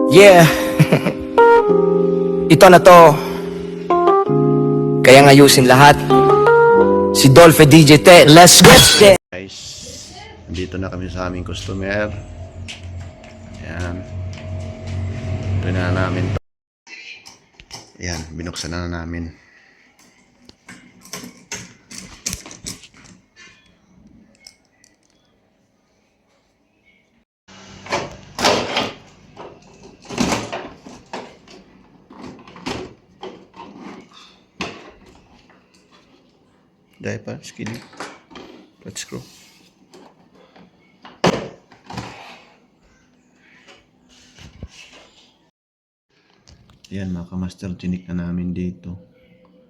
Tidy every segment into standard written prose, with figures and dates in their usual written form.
Yeah. Ito na to. Kaya ayusin lahat. Si Dolphy DJ Tech. Let's get it. Guys, dito na kami sa aming customer. Ayan. Ito na namin to. Ayan, binuksan na namin. Diaper, skinny. Let's go. Ayan mga kamaster, chinik na namin dito.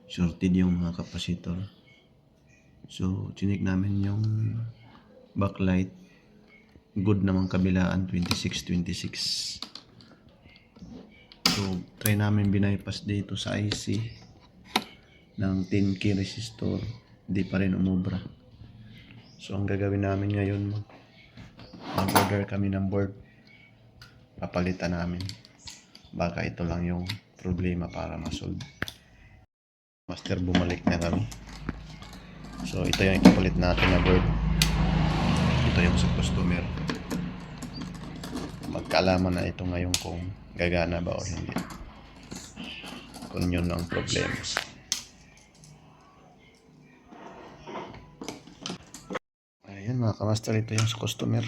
Shorted yung mga capacitor. So, chinik namin yung backlight. Good namang kabilaan, 26-26. So, try namin bypass dito sa IC ng 10K resistor. Di pa rin umubra. So, ang gagawin namin ngayon, mag-order kami ng board. Papalitan namin. Baka ito lang yung problema para ma-solve. Master, bumalik na kami. So, ito yung ipapalit natin na board. Ito yung sa customer. Magkaalaman na ito ngayon kung gagana ba o hindi. Kung yun ang problema. Ayan mga kamaster, ito yung sa customer.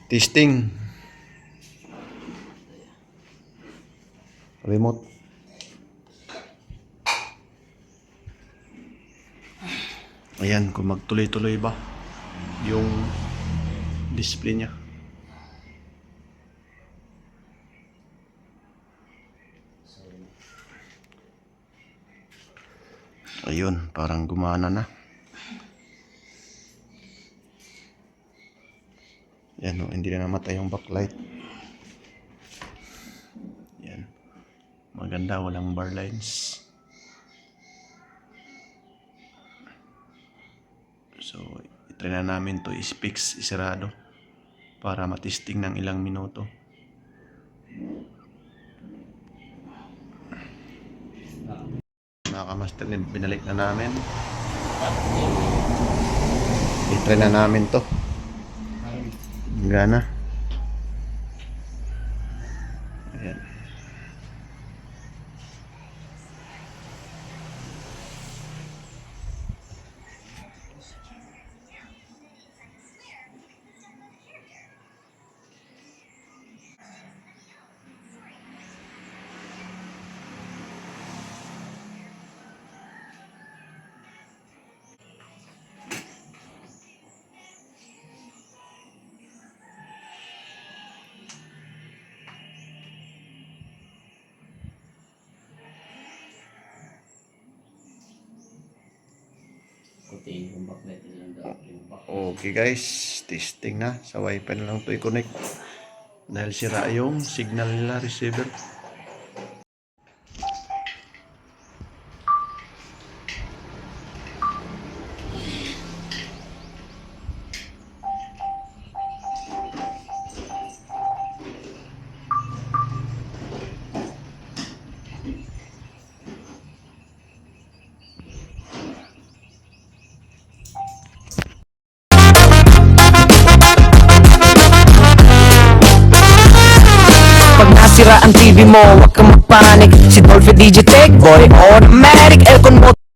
Testing. Remote. Ayan, kung magtuloy-tuloy ba yung display niya. Ayun, parang gumana na. Yan o, hindi na namatay yung backlight. Yan. Maganda, walang bar lines. So, itry na namin to is-fix, isarado para matesting ng ilang minuto. Mga kamaster, binalik na namin. Itry na namin to. Gana. Ayan. Okay guys, testing na. Sa wifi na lang ito i-connect. Dahil sira yung signal nila receiver. Sira ang TV mo, wag kang magpanik. Si Dolphy DJ Tech Boy, automatic aircon mo.